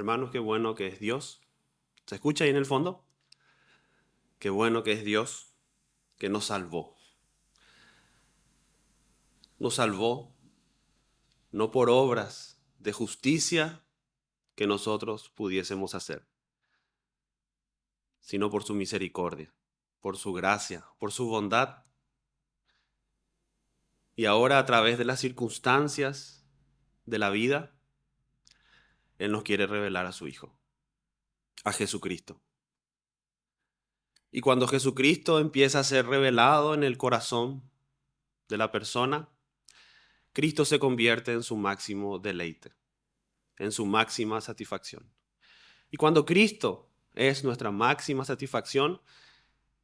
Hermanos, qué bueno que es Dios. ¿Se escucha ahí en el fondo? Qué bueno que es Dios que nos salvó. Nos salvó no por obras de justicia que nosotros pudiésemos hacer, sino por su misericordia, por su gracia, por su bondad. Y ahora a través de las circunstancias de la vida, Él nos quiere revelar a su Hijo, a Jesucristo. Y cuando Jesucristo empieza a ser revelado en el corazón de la persona, Cristo se convierte en su máximo deleite, en su máxima satisfacción. Y cuando Cristo es nuestra máxima satisfacción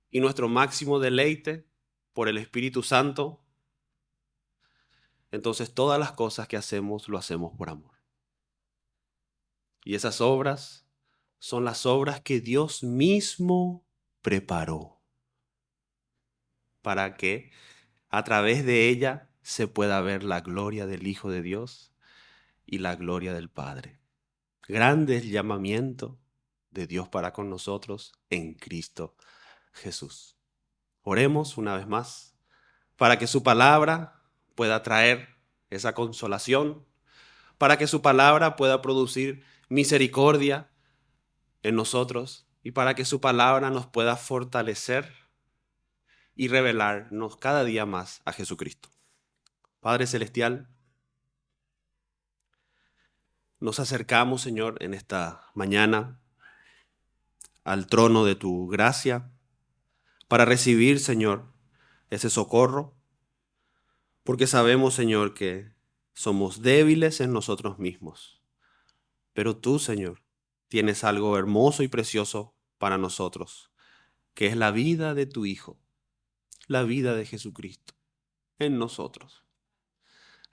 y nuestro máximo deleite por el Espíritu Santo, entonces todas las cosas que hacemos lo hacemos por amor. Y esas obras son las obras que Dios mismo preparó para que a través de ella se pueda ver la gloria del Hijo de Dios y la gloria del Padre. Grande es el llamamiento de Dios para con nosotros en Cristo Jesús. Oremos una vez más para que su palabra pueda traer esa consolación, para que su palabra pueda producir misericordia en nosotros y para que su palabra nos pueda fortalecer y revelarnos cada día más a Jesucristo. Padre Celestial, nos acercamos, Señor, en esta mañana al trono de tu gracia para recibir, Señor, ese socorro, porque sabemos, Señor, que somos débiles en nosotros mismos. Pero tú, Señor, tienes algo hermoso y precioso para nosotros, que es la vida de tu Hijo, la vida de Jesucristo en nosotros.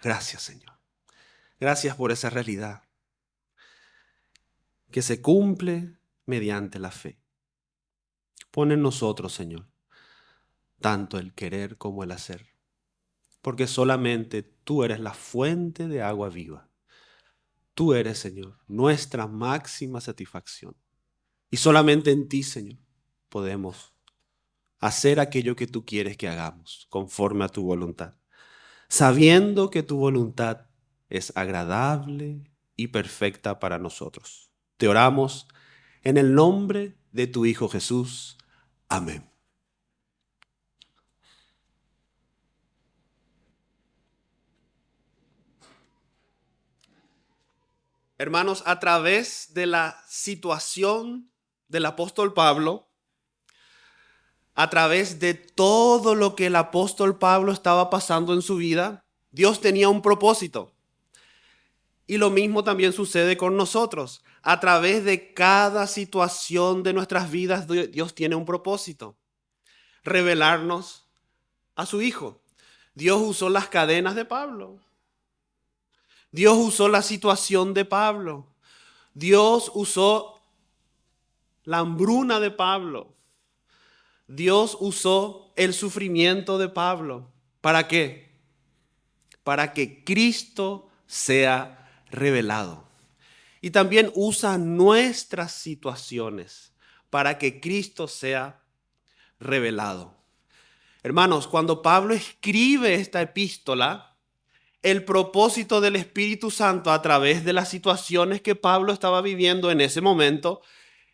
Gracias, Señor. Gracias por esa realidad que se cumple mediante la fe. Pon en nosotros, Señor, tanto el querer como el hacer, porque solamente tú eres la fuente de agua viva. Tú eres, Señor, nuestra máxima satisfacción. Y solamente en ti, Señor, podemos hacer aquello que tú quieres que hagamos, conforme a tu voluntad, sabiendo que tu voluntad es agradable y perfecta para nosotros. Te oramos en el nombre de tu Hijo Jesús. Amén. Hermanos, a través de la situación del apóstol Pablo, a través de todo lo que el apóstol Pablo estaba pasando en su vida, Dios tenía un propósito. Y lo mismo también sucede con nosotros. A través de cada situación de nuestras vidas, Dios tiene un propósito: revelarnos a su Hijo. Dios usó las cadenas de Pablo. Dios usó la situación de Pablo. Dios usó la hambruna de Pablo. Dios usó el sufrimiento de Pablo. ¿Para qué? Para que Cristo sea revelado. Y también usa nuestras situaciones para que Cristo sea revelado. Hermanos, cuando Pablo escribe esta epístola, el propósito del Espíritu Santo a través de las situaciones que Pablo estaba viviendo en ese momento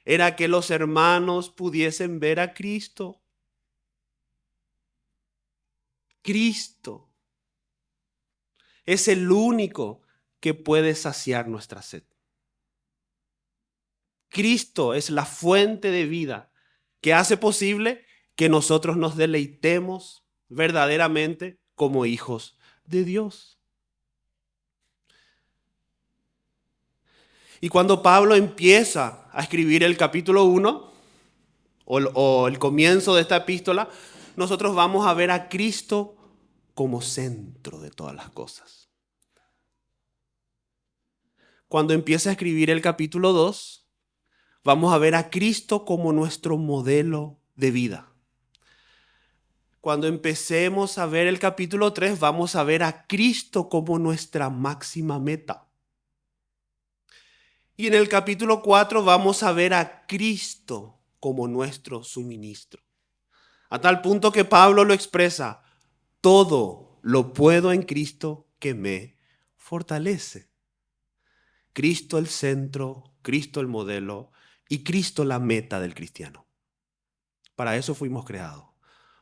era que los hermanos pudiesen ver a Cristo. Cristo es el único que puede saciar nuestra sed. Cristo es la fuente de vida que hace posible que nosotros nos deleitemos verdaderamente como hijos de Dios. Y cuando Pablo empieza a escribir el capítulo 1 o el comienzo de esta epístola, nosotros vamos a ver a Cristo como centro de todas las cosas. Cuando empieza a escribir el capítulo 2, vamos a ver a Cristo como nuestro modelo de vida. Cuando empecemos a ver el capítulo 3, vamos a ver a Cristo como nuestra máxima meta. Y en el capítulo 4 vamos a ver a Cristo como nuestro suministro. A tal punto que Pablo lo expresa: todo lo puedo en Cristo que me fortalece. Cristo el centro, Cristo el modelo y Cristo la meta del cristiano. Para eso fuimos creados,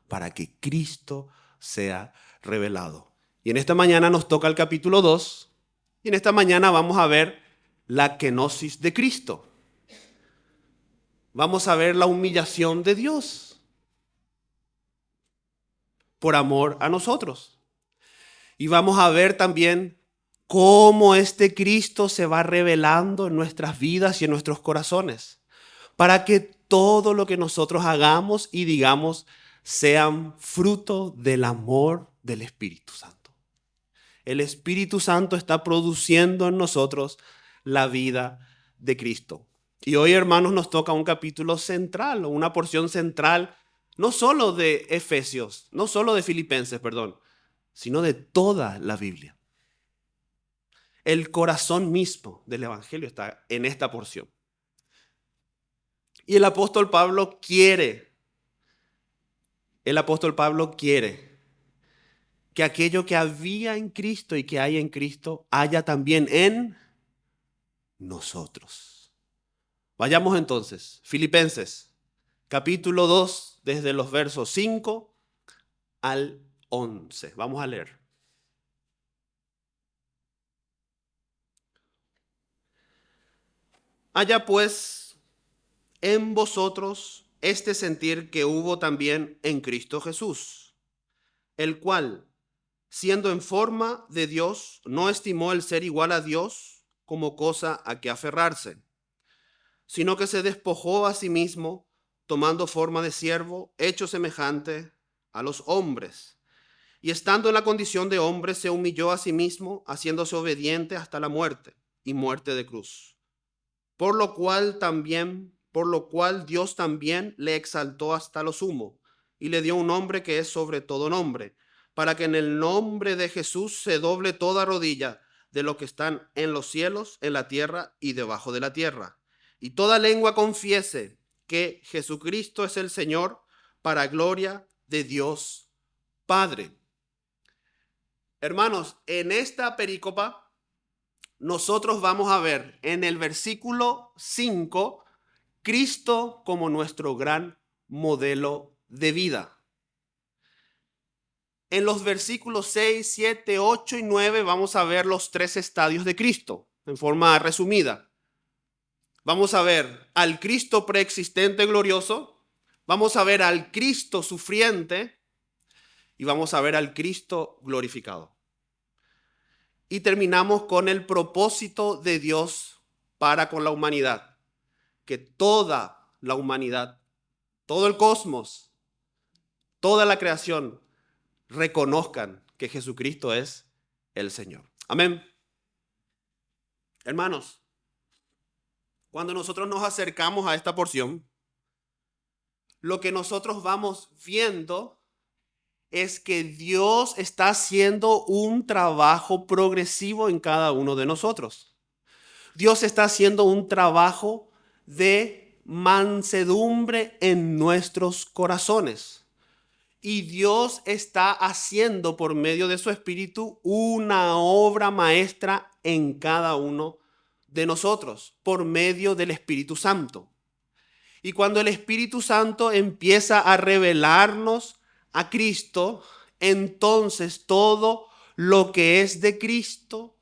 para que Cristo sea revelado. Y en esta mañana nos toca el capítulo 2 y en esta mañana vamos a ver la kenosis de Cristo. Vamos a ver la humillación de Dios por amor a nosotros. Y vamos a ver también cómo este Cristo se va revelando en nuestras vidas y en nuestros corazones, para que todo lo que nosotros hagamos y digamos sean fruto del amor del Espíritu Santo. El Espíritu Santo está produciendo en nosotros la vida de Cristo. Y hoy, hermanos, nos toca un capítulo central o una porción central, no solo de Efesios, no solo de Filipenses, perdón, sino de toda la Biblia. El corazón mismo del Evangelio está en esta porción. Y el apóstol Pablo quiere que aquello que había en Cristo y que hay en Cristo haya también en nosotros. Vayamos entonces, Filipenses, capítulo 2, desde los versos 5 al 11. Vamos a leer. Haya pues en vosotros este sentir que hubo también en Cristo Jesús, el cual, siendo en forma de Dios, no estimó el ser igual a Dios como cosa a que aferrarse, sino que se despojó a sí mismo, tomando forma de siervo, hecho semejante a los hombres. Y estando en la condición de hombre, se humilló a sí mismo, haciéndose obediente hasta la muerte, y muerte de cruz. Por lo cual Dios también le exaltó hasta lo sumo, y le dio un nombre que es sobre todo nombre, para que en el nombre de Jesús se doble toda rodilla de los que están en los cielos, en la tierra y debajo de la tierra, y toda lengua confiese que Jesucristo es el Señor, para gloria de Dios Padre. Hermanos, en esta perícopa nosotros vamos a ver en el versículo 5 Cristo como nuestro gran modelo de vida. En los versículos 6, 7, 8 y 9 vamos a ver los tres estadios de Cristo en forma resumida. Vamos a ver al Cristo preexistente glorioso, vamos a ver al Cristo sufriente y vamos a ver al Cristo glorificado. Y terminamos con el propósito de Dios para con la humanidad, que toda la humanidad, todo el cosmos, toda la creación reconozcan que Jesucristo es el Señor. Amén. Hermanos, cuando nosotros nos acercamos a esta porción, lo que nosotros vamos viendo es que Dios está haciendo un trabajo progresivo en cada uno de nosotros. Dios está haciendo un trabajo de mansedumbre en nuestros corazones. Y Dios está haciendo por medio de su Espíritu una obra maestra en cada uno de nosotros, por medio del Espíritu Santo. Y cuando el Espíritu Santo empieza a revelarnos a Cristo, entonces todo lo que es de Cristo,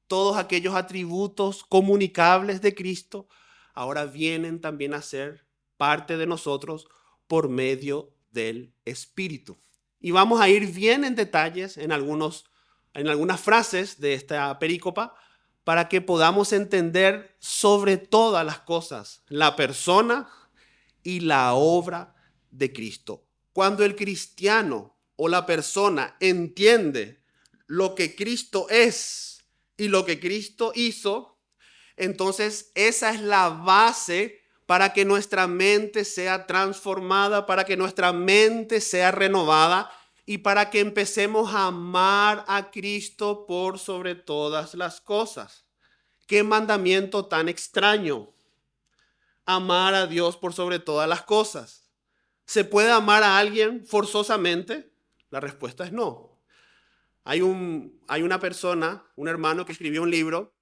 todos aquellos atributos comunicables de Cristo, ahora vienen también a ser parte de nosotros por medio del Espíritu. Y vamos a ir bien en detalles en algunas frases de esta perícopa para que podamos entender sobre todas las cosas la persona y la obra de Cristo. Cuando el cristiano o la persona entiende lo que Cristo es y lo que Cristo hizo, entonces esa es la base para que nuestra mente sea transformada, para que nuestra mente sea renovada y para que empecemos a amar a Cristo por sobre todas las cosas. Qué mandamiento tan extraño. Amar a Dios por sobre todas las cosas. ¿Se puede amar a alguien forzosamente? La respuesta es no. Hay una persona, un hermano que escribió un libro.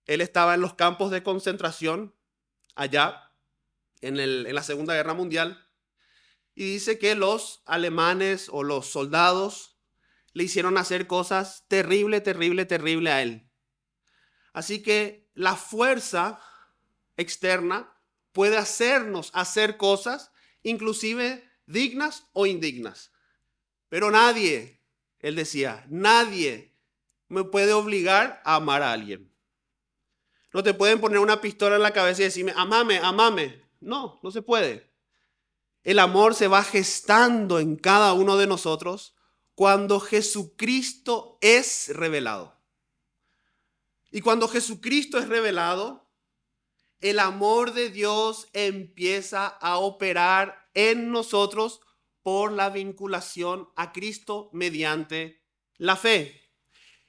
Él estaba en los campos de concentración allá en la Segunda Guerra Mundial y dice que los alemanes o los soldados le hicieron hacer cosas terrible a él. Así que la fuerza externa puede hacernos hacer cosas, inclusive dignas o indignas. Pero nadie, él decía, nadie me puede obligar a amar a alguien. No te pueden poner una pistola en la cabeza y decirme, amame, amame. No, no se puede. El amor se va gestando en cada uno de nosotros cuando Jesucristo es revelado. Y cuando Jesucristo es revelado, el amor de Dios empieza a operar en nosotros por la vinculación a Cristo mediante la fe.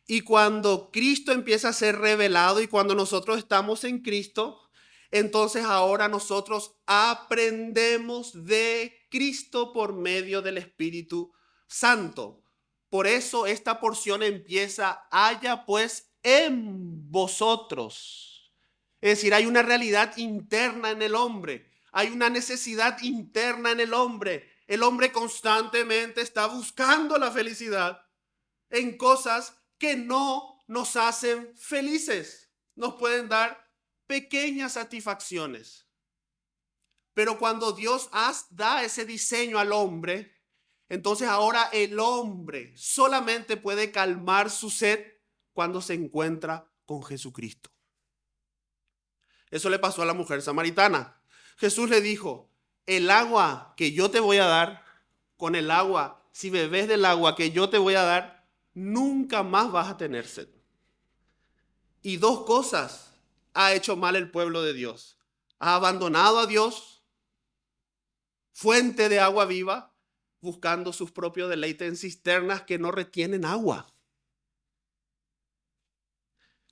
Y cuando Cristo empieza a ser revelado y cuando nosotros estamos en Cristo, entonces ahora nosotros aprendemos de Cristo por medio del Espíritu Santo. Por eso esta porción empieza, haya pues en vosotros. Es decir, hay una realidad interna en el hombre, hay una necesidad interna en el hombre. El hombre constantemente está buscando la felicidad en cosas que no nos hacen felices. Nos pueden dar pequeñas satisfacciones. Pero cuando Dios da ese diseño al hombre, entonces ahora el hombre solamente puede calmar su sed cuando se encuentra con Jesucristo. Eso le pasó a la mujer samaritana. Jesús le dijo, el agua que yo te voy a dar, con el agua, si bebes del agua que yo te voy a dar, nunca más vas a tener sed. Y dos cosas ha hecho mal el pueblo de Dios. Ha abandonado a Dios, fuente de agua viva, buscando sus propios deleites en cisternas que no retienen agua.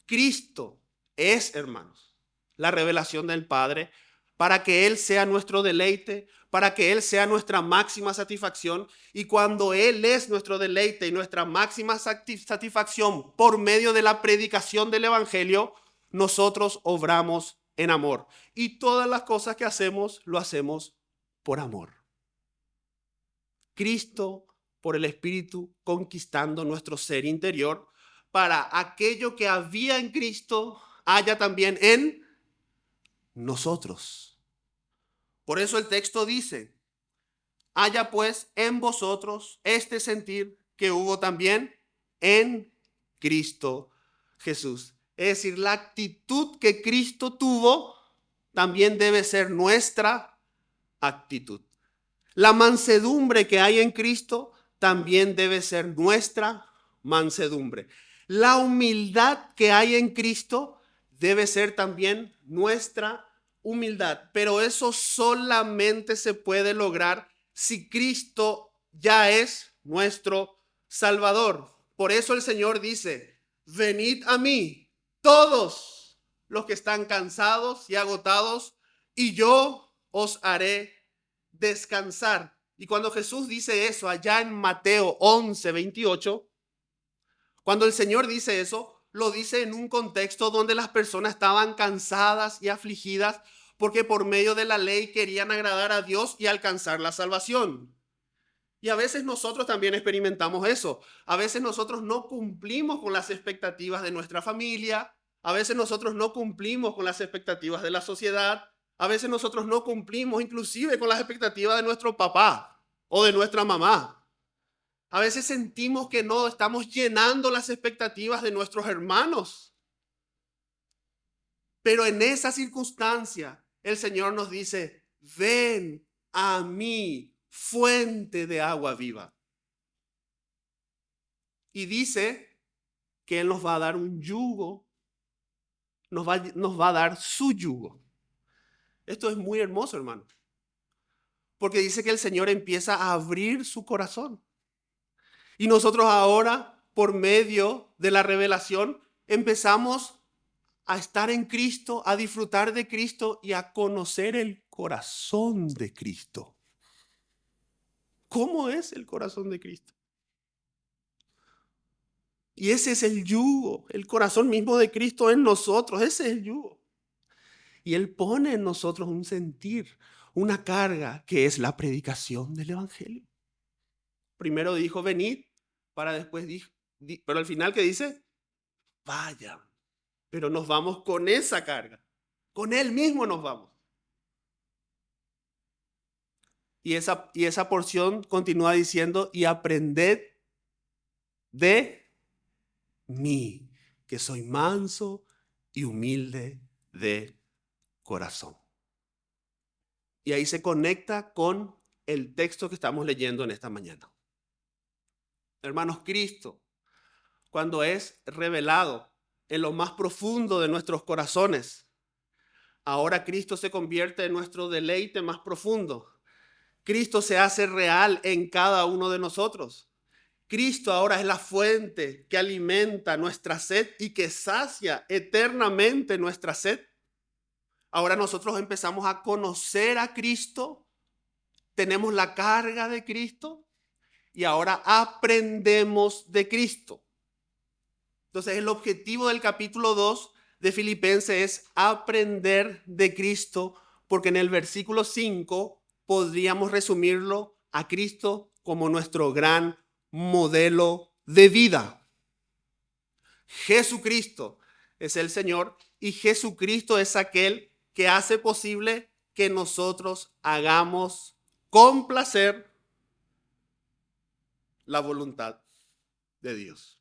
Cristo es, hermanos, la revelación del Padre para que Él sea nuestro deleite, para que Él sea nuestra máxima satisfacción. Y cuando Él es nuestro deleite y nuestra máxima satisfacción por medio de la predicación del Evangelio, nosotros obramos en amor. Y todas las cosas que hacemos, lo hacemos por amor. Cristo, por el Espíritu, conquistando nuestro ser interior, para aquello que había en Cristo, haya también en nosotros. Por eso el texto dice, haya pues en vosotros este sentir que hubo también en Cristo Jesús. Es decir, la actitud que Cristo tuvo también debe ser nuestra actitud. La mansedumbre que hay en Cristo también debe ser nuestra mansedumbre. La humildad que hay en Cristo debe ser también nuestra humildad. Pero eso solamente se puede lograr si Cristo ya es nuestro Salvador. Por eso el Señor dice, venid a mí todos los que están cansados y agotados, y yo os haré descansar. Y cuando Jesús dice eso allá en Mateo 11:28, cuando el Señor dice eso, lo dice en un contexto donde las personas estaban cansadas y afligidas porque por medio de la ley querían agradar a Dios y alcanzar la salvación. Y a veces nosotros también experimentamos eso. A veces nosotros no cumplimos con las expectativas de nuestra familia. A veces nosotros no cumplimos con las expectativas de la sociedad. A veces nosotros no cumplimos inclusive con las expectativas de nuestro papá o de nuestra mamá. A veces sentimos que no estamos llenando las expectativas de nuestros hermanos. Pero en esa circunstancia, el Señor nos dice, ven a mí, fuente de agua viva. Y dice que Él nos va a dar un yugo, nos va a dar su yugo. Esto es muy hermoso, hermano. Porque dice que el Señor empieza a abrir su corazón. Y nosotros ahora, por medio de la revelación, empezamos a estar en Cristo, a disfrutar de Cristo y a conocer el corazón de Cristo. ¿Cómo es el corazón de Cristo? Y ese es el yugo, el corazón mismo de Cristo en nosotros, ese es el yugo. Y Él pone en nosotros un sentir, una carga que es la predicación del Evangelio. Primero dijo, venid, para después pero al final que dice, vayan. Pero nos vamos con esa carga, con Él mismo nos vamos. Y esa porción continúa diciendo, y aprended de mí, que soy manso y humilde de corazón. Y ahí se conecta con el texto que estamos leyendo en esta mañana. Hermanos, Cristo, cuando es revelado en lo más profundo de nuestros corazones, ahora Cristo se convierte en nuestro deleite más profundo. Cristo se hace real en cada uno de nosotros. Cristo ahora es la fuente que alimenta nuestra sed y que sacia eternamente nuestra sed. Ahora nosotros empezamos a conocer a Cristo, tenemos la carga de Cristo y ahora aprendemos de Cristo. Entonces el objetivo del capítulo 2 de Filipenses es aprender de Cristo, porque en el versículo 5 podríamos resumirlo a Cristo como nuestro gran modelo de vida. Jesucristo es el Señor y Jesucristo es aquel que hace posible que nosotros hagamos con placer la voluntad de Dios.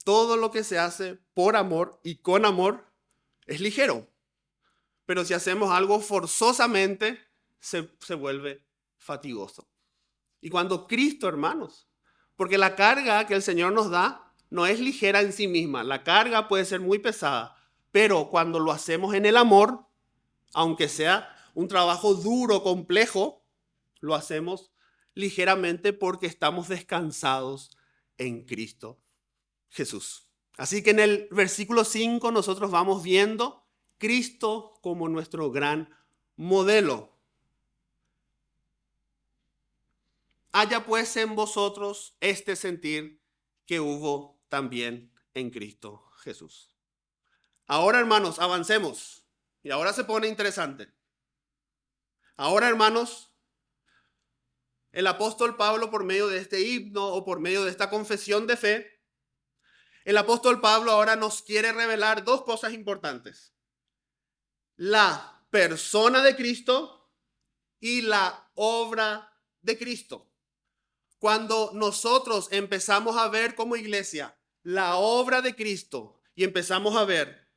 Todo lo que se hace por amor y con amor es ligero, pero si hacemos algo forzosamente, se vuelve fatigoso. Y cuando Cristo, hermanos, porque la carga que el Señor nos da no es ligera en sí misma, la carga puede ser muy pesada, pero cuando lo hacemos en el amor, aunque sea un trabajo duro, complejo, lo hacemos ligeramente porque estamos descansados en Cristo Jesús. Así que en el versículo 5 nosotros vamos viendo Cristo como nuestro gran modelo. Haya pues en vosotros este sentir que hubo también en Cristo Jesús. Ahora, hermanos, avancemos. Y ahora se pone interesante. Ahora, hermanos, el apóstol Pablo, por medio de este himno o por medio de esta confesión de fe, el apóstol Pablo ahora nos quiere revelar dos cosas importantes: la persona de Cristo y la obra de Cristo. Cuando nosotros empezamos a ver como iglesia la obra de Cristo y empezamos a ver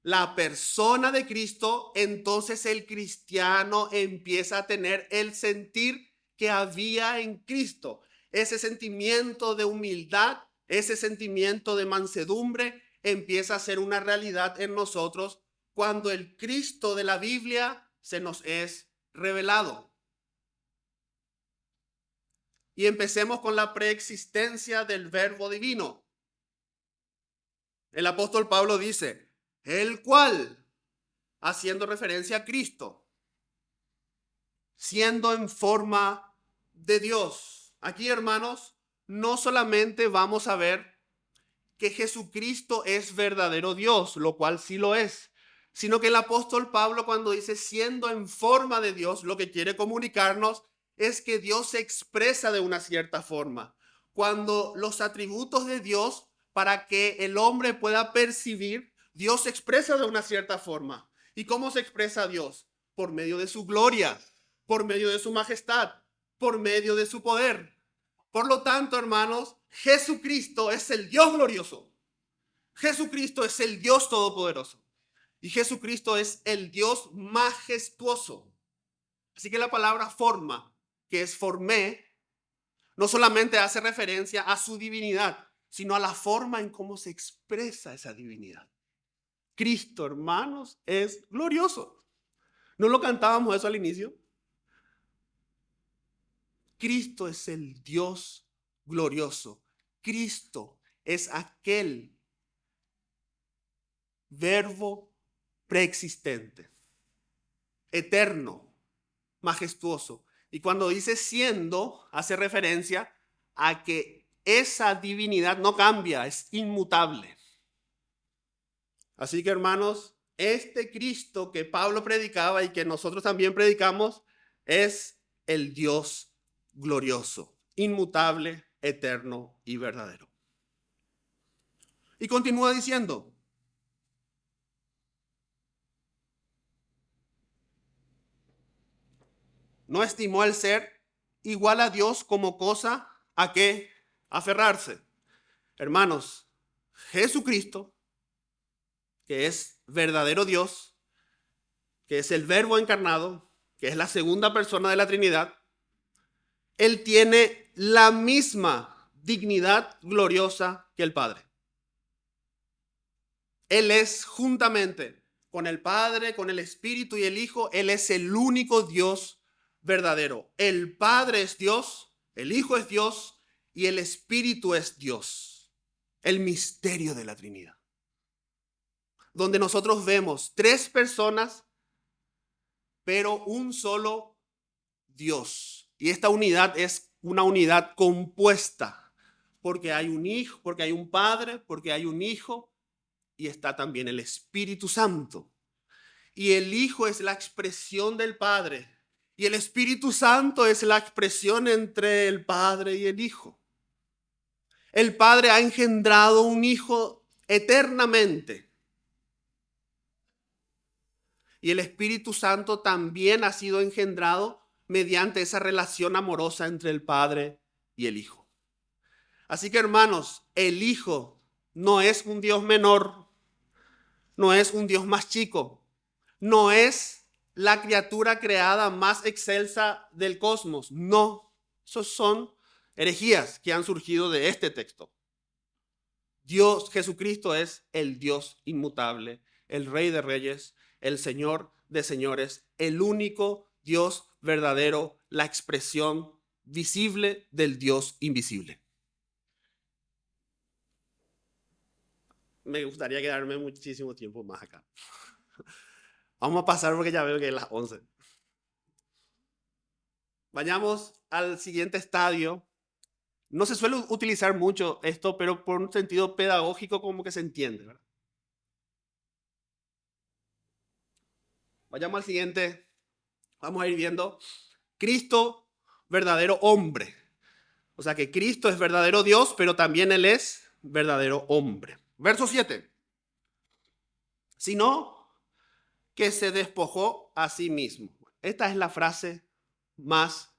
la persona de Cristo, entonces el cristiano empieza a tener el sentir que había en Cristo. Ese sentimiento de humildad, ese sentimiento de mansedumbre empieza a ser una realidad en nosotros cuando el Cristo de la Biblia se nos es revelado. Y empecemos con la preexistencia del Verbo divino. El apóstol Pablo dice, el cual, haciendo referencia a Cristo, siendo en forma de Dios. Aquí, hermanos, no solamente vamos a ver que Jesucristo es verdadero Dios, lo cual sí lo es, sino que el apóstol Pablo, cuando dice siendo en forma de Dios, lo que quiere comunicarnos es que Dios se expresa de una cierta forma. Cuando los atributos de Dios, para que el hombre pueda percibir, Dios se expresa de una cierta forma. ¿Y cómo se expresa Dios? Por medio de su gloria, por medio de su majestad, por medio de su poder. Por lo tanto, hermanos, Jesucristo es el Dios glorioso. Jesucristo es el Dios todopoderoso. Y Jesucristo es el Dios majestuoso. Así que la palabra forma, que es formé, no solamente hace referencia a su divinidad, sino a la forma en cómo se expresa esa divinidad. Cristo, hermanos, es glorioso. ¿No lo cantábamos eso al inicio? Cristo es el Dios glorioso. Cristo es aquel verbo preexistente, eterno, majestuoso. Y cuando dice siendo, hace referencia a que esa divinidad no cambia, es inmutable. Así que, hermanos, este Cristo que Pablo predicaba y que nosotros también predicamos es el Dios glorioso, inmutable, eterno y verdadero. Y continúa diciendo: no estimó el ser igual a Dios como cosa a que aferrarse. Hermanos, Jesucristo, que es verdadero Dios, que es el Verbo encarnado, que es la segunda persona de la Trinidad, Él tiene la misma dignidad gloriosa que el Padre. Él es, juntamente con el Padre, con el Espíritu y el Hijo, Él es el único Dios verdadero. El Padre es Dios, el Hijo es Dios y el Espíritu es Dios. El misterio de la Trinidad, donde nosotros vemos tres personas, pero un solo Dios. Y esta unidad es una unidad compuesta, porque hay un Hijo, porque hay un Padre, porque hay un Hijo, y está también el Espíritu Santo. Y el Hijo es la expresión del Padre, y el Espíritu Santo es la expresión entre el Padre y el Hijo. El Padre ha engendrado un Hijo eternamente. Y el Espíritu Santo también ha sido engendrado mediante esa relación amorosa entre el Padre y el Hijo. Así que, hermanos, el Hijo no es un Dios menor, no es un Dios más chico, no es la criatura creada más excelsa del cosmos. No, esos son herejías que han surgido de este texto. Dios, Jesucristo, es el Dios inmutable, el Rey de Reyes, el Señor de señores, el único Dios verdadero, la expresión visible del Dios invisible. Me gustaría quedarme muchísimo tiempo más acá. Vamos a pasar porque ya veo que es las 11. Vayamos al siguiente estadio. No se suele utilizar mucho esto, pero por un sentido pedagógico como que se entiende, ¿verdad? Vayamos al siguiente. Vamos a ir viendo Cristo, verdadero hombre. O sea que Cristo es verdadero Dios, pero también Él es verdadero hombre. Verso 7. Sino que se despojó a sí mismo. Esta es la frase más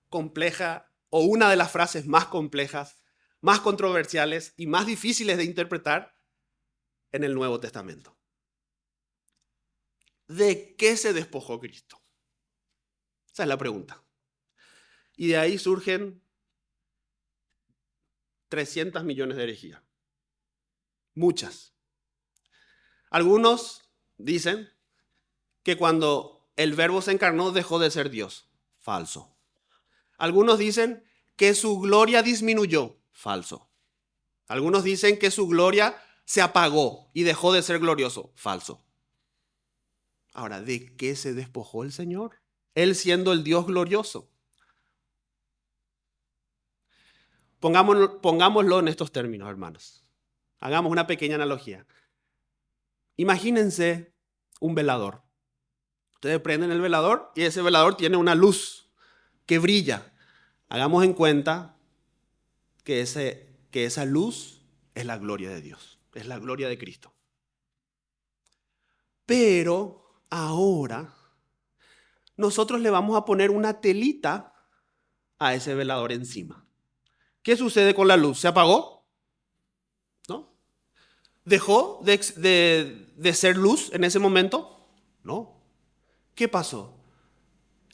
compleja, o una de las frases más complejas, más controversiales y más difíciles de interpretar en el Nuevo Testamento. ¿De qué se despojó Cristo? Esa es la pregunta. Y de ahí surgen 300 millones de herejías. Muchas. Algunos dicen que cuando el Verbo se encarnó dejó de ser Dios. Falso. Algunos dicen que su gloria disminuyó. Falso. Algunos dicen que su gloria se apagó y dejó de ser glorioso. Falso. Ahora, ¿de qué se despojó el Señor? Él siendo el Dios glorioso. Pongámoslo en estos términos, hermanos. Hagamos una pequeña analogía. Imagínense un velador. Ustedes prenden el velador y ese velador tiene una luz que brilla. Hagamos en cuenta que esa luz es la gloria de Dios, es la gloria de Cristo. Pero ahora nosotros le vamos a poner una telita a ese velador encima. ¿Qué sucede con la luz? ¿Se apagó? ¿No? ¿Dejó de ser luz en ese momento? No. ¿Qué pasó?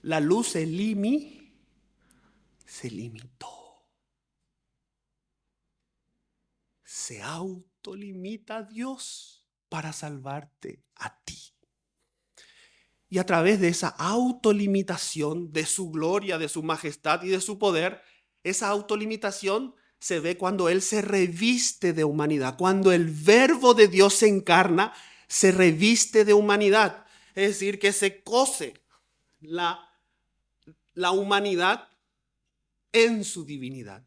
La luz se limitó. Se autolimita a Dios para salvarte a ti. Y a través de esa autolimitación, de su gloria, de su majestad y de su poder, esa autolimitación se ve cuando Él se reviste de humanidad, cuando el Verbo de Dios se encarna, se reviste de humanidad. Es decir, que se cose la humanidad en su divinidad.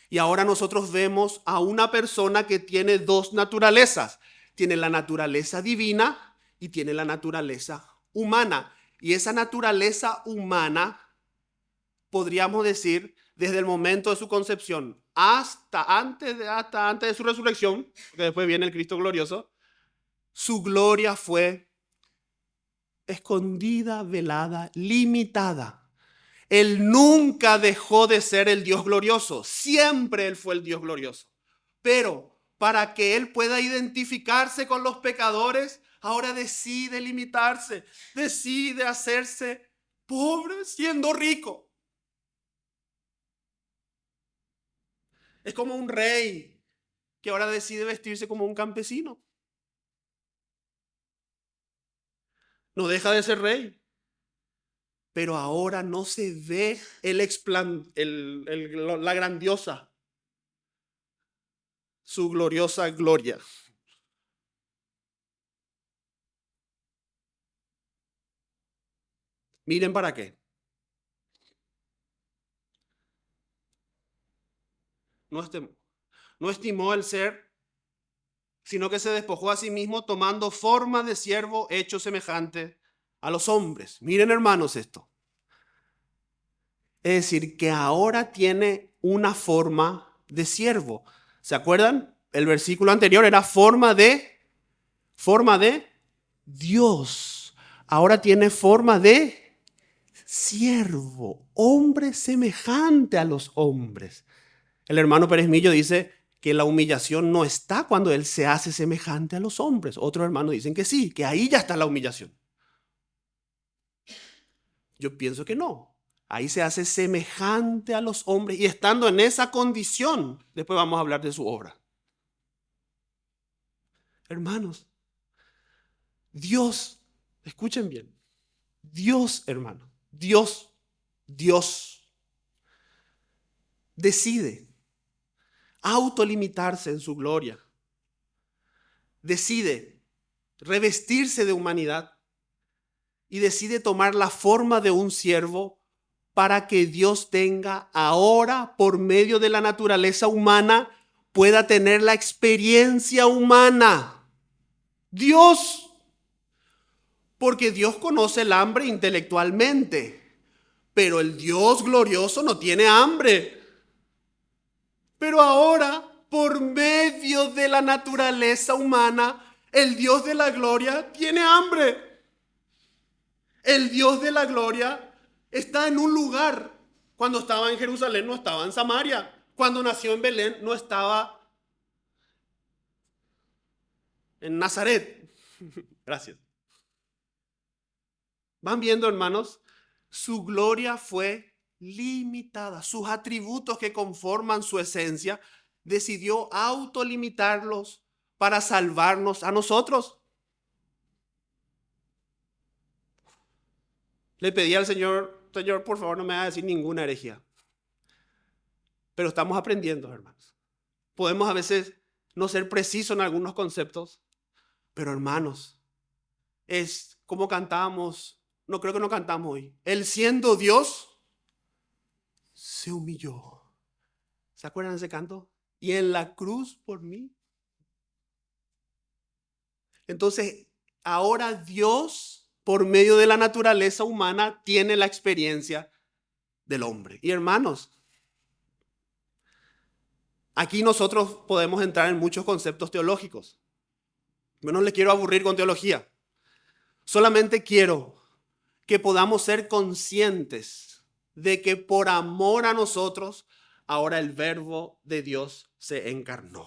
Y ahora nosotros vemos a una persona que tiene dos naturalezas. Tiene la naturaleza divina y tiene la naturaleza humana. Y esa naturaleza humana, podríamos decir, desde el momento de su concepción hasta antes de su resurrección, porque después viene el Cristo glorioso, su gloria fue escondida, velada, limitada. Él nunca dejó de ser el Dios glorioso. Siempre Él fue el Dios glorioso. Pero para que Él pueda identificarse con los pecadores, ahora decide limitarse, decide hacerse pobre siendo rico. Es como un rey que ahora decide vestirse como un campesino. No deja de ser rey. Pero ahora no se ve la grandiosa, su gloriosa gloria. Miren para qué. No estimó el ser, sino que se despojó a sí mismo tomando forma de siervo hecho semejante a los hombres. Miren, hermanos, esto. Es decir, que ahora tiene una forma de siervo. ¿Se acuerdan? El versículo anterior era forma de Dios. Ahora tiene forma de siervo, hombre semejante a los hombres. El hermano Pérez Millo dice que la humillación no está cuando él se hace semejante a los hombres. Otros hermanos dicen que sí, que ahí ya está la humillación. Yo pienso que no. Ahí se hace semejante a los hombres y estando en esa condición, después vamos a hablar de su obra. Hermanos, Dios, escuchen bien, Dios, hermano, Dios decide autolimitarse en su gloria. Decide revestirse de humanidad y decide tomar la forma de un siervo para que Dios tenga ahora, por medio de la naturaleza humana, pueda tener la experiencia humana. Dios, porque Dios conoce el hambre intelectualmente, pero el Dios glorioso no tiene hambre. Pero ahora, por medio de la naturaleza humana, el Dios de la gloria tiene hambre. El Dios de la gloria está en un lugar. Cuando estaba en Jerusalén no estaba en Samaria. Cuando nació en Belén no estaba en Nazaret. Gracias. ¿Van viendo, hermanos? Su gloria fue limitada. Sus atributos que conforman su esencia, decidió autolimitarlos para salvarnos a nosotros. Le pedí al Señor, por favor, no me haga decir ninguna herejía. Pero estamos aprendiendo, hermanos. Podemos a veces no ser precisos en algunos conceptos, pero hermanos, es como cantábamos, no creo que no cantamos hoy. Él siendo Dios, se humilló. ¿Se acuerdan de ese canto? Y en la cruz por mí. Entonces, ahora Dios, por medio de la naturaleza humana, tiene la experiencia del hombre. Y hermanos, aquí nosotros podemos entrar en muchos conceptos teológicos. Yo no les quiero aburrir con teología. Solamente quiero que podamos ser conscientes de que por amor a nosotros, ahora el Verbo de Dios se encarnó.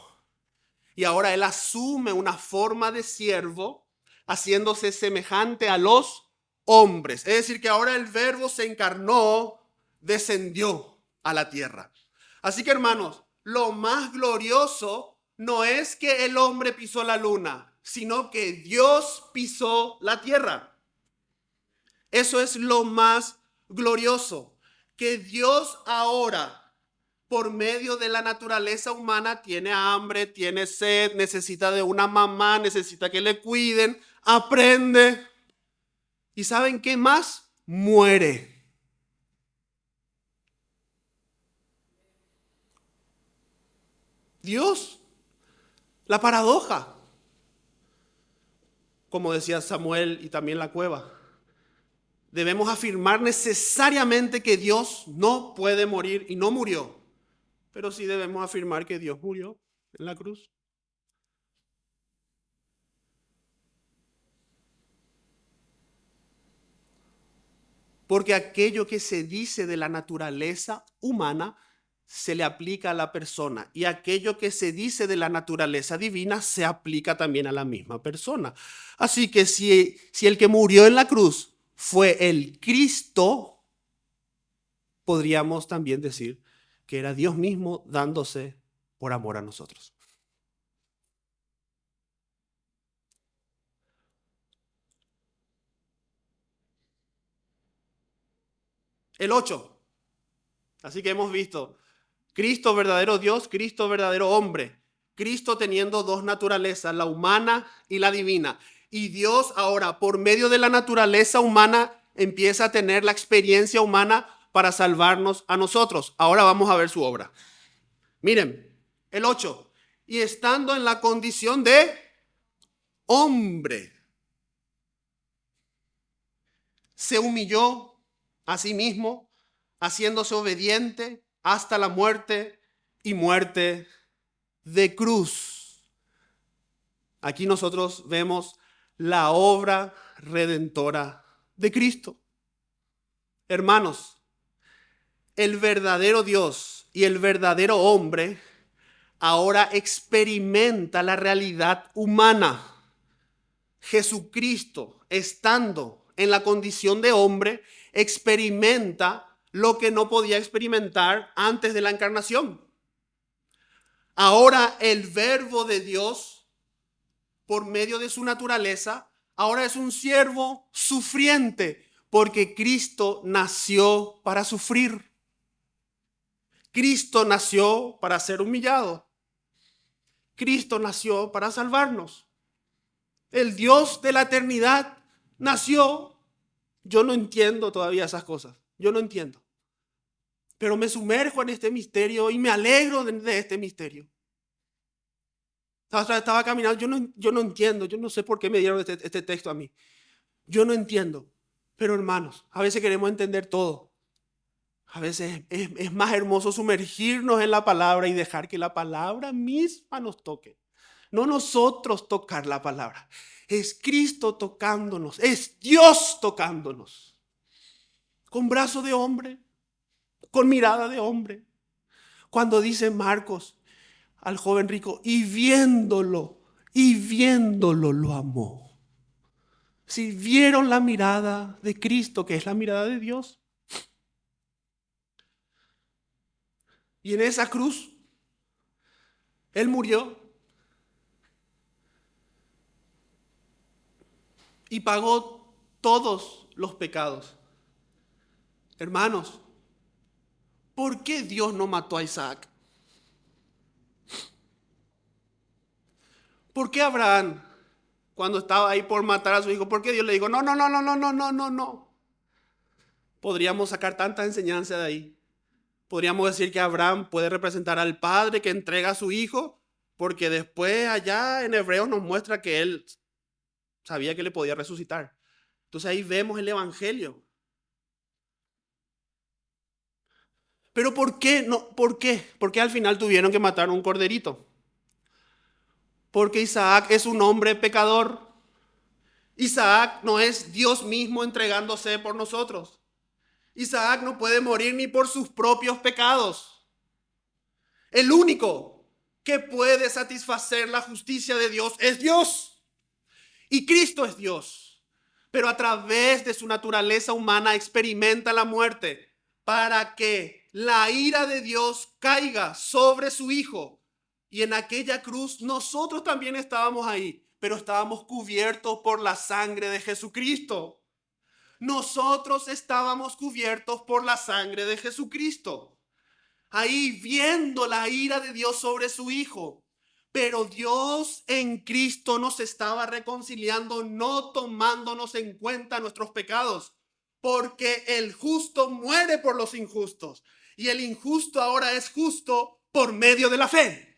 Y ahora Él asume una forma de siervo, haciéndose semejante a los hombres. Es decir, que ahora el Verbo se encarnó, descendió a la tierra. Así que, hermanos, lo más glorioso no es que el hombre pisó la luna, sino que Dios pisó la tierra. Eso es lo más glorioso, que Dios ahora por medio de la naturaleza humana tiene hambre, tiene sed, necesita de una mamá, necesita que le cuiden, aprende. ¿Y saben qué más? Muere. Dios, la paradoja, como decía Samuel y también la cueva. Debemos afirmar necesariamente que Dios no puede morir y no murió, pero sí debemos afirmar que Dios murió en la cruz. Porque aquello que se dice de la naturaleza humana se le aplica a la persona, y aquello que se dice de la naturaleza divina se aplica también a la misma persona. Así que si el que murió en la cruz fue el Cristo, podríamos también decir que era Dios mismo dándose por amor a nosotros. El 8. Así que hemos visto Cristo verdadero Dios, Cristo verdadero hombre, Cristo teniendo dos naturalezas, la humana y la divina. Y Dios ahora, por medio de la naturaleza humana, empieza a tener la experiencia humana para salvarnos a nosotros. Ahora vamos a ver su obra. Miren, el 8. Y estando en la condición de hombre, se humilló a sí mismo, haciéndose obediente hasta la muerte y muerte de cruz. Aquí nosotros vemos la obra redentora de Cristo. Hermanos, el verdadero Dios y el verdadero hombre ahora experimenta la realidad humana. Jesucristo, estando en la condición de hombre, experimenta lo que no podía experimentar antes de la encarnación. Ahora el verbo de Dios, por medio de su naturaleza, ahora es un siervo sufriente, porque Cristo nació para sufrir. Cristo nació para ser humillado. Cristo nació para salvarnos. El Dios de la eternidad nació. Yo no entiendo todavía esas cosas. Yo no entiendo. Pero me sumerjo en este misterio y me alegro de este misterio. Estaba caminando, yo no entiendo, yo no sé por qué me dieron este texto a mí. Yo no entiendo. Pero hermanos, a veces queremos entender todo. A veces es más hermoso sumergirnos en la palabra y dejar que la palabra misma nos toque. No nosotros tocar la palabra. Es Cristo tocándonos. Es Dios tocándonos. Con brazo de hombre. Con mirada de hombre. Cuando dice Marcos al joven rico, y viéndolo lo amó. Si vieron la mirada de Cristo, que es la mirada de Dios. Y en esa cruz, Él murió y pagó todos los pecados. Hermanos, ¿por qué Dios no mató a Isaac? ¿Por qué Abraham, cuando estaba ahí por matar a su hijo, por qué Dios le dijo, no, no, no, no, no, no, no, no, no? Podríamos sacar tanta enseñanza de ahí. Podríamos decir que Abraham puede representar al padre que entrega a su hijo, porque después allá en Hebreos nos muestra que él sabía que le podía resucitar. Entonces ahí vemos el evangelio. Pero ¿por qué? No, ¿por qué? ¿Por qué al final tuvieron que matar un corderito? Porque Isaac es un hombre pecador. Isaac no es Dios mismo entregándose por nosotros. Isaac no puede morir ni por sus propios pecados. El único que puede satisfacer la justicia de Dios es Dios. Y Cristo es Dios. Pero a través de su naturaleza humana experimenta la muerte para que la ira de Dios caiga sobre su Hijo. Y en aquella cruz nosotros también estábamos ahí, pero estábamos cubiertos por la sangre de Jesucristo. Nosotros estábamos cubiertos por la sangre de Jesucristo. ahí viendo la ira de Dios sobre su Hijo. Pero Dios en Cristo nos estaba reconciliando, no tomándonos en cuenta nuestros pecados, porque el justo muere por los injustos y el injusto ahora es justo por medio de la fe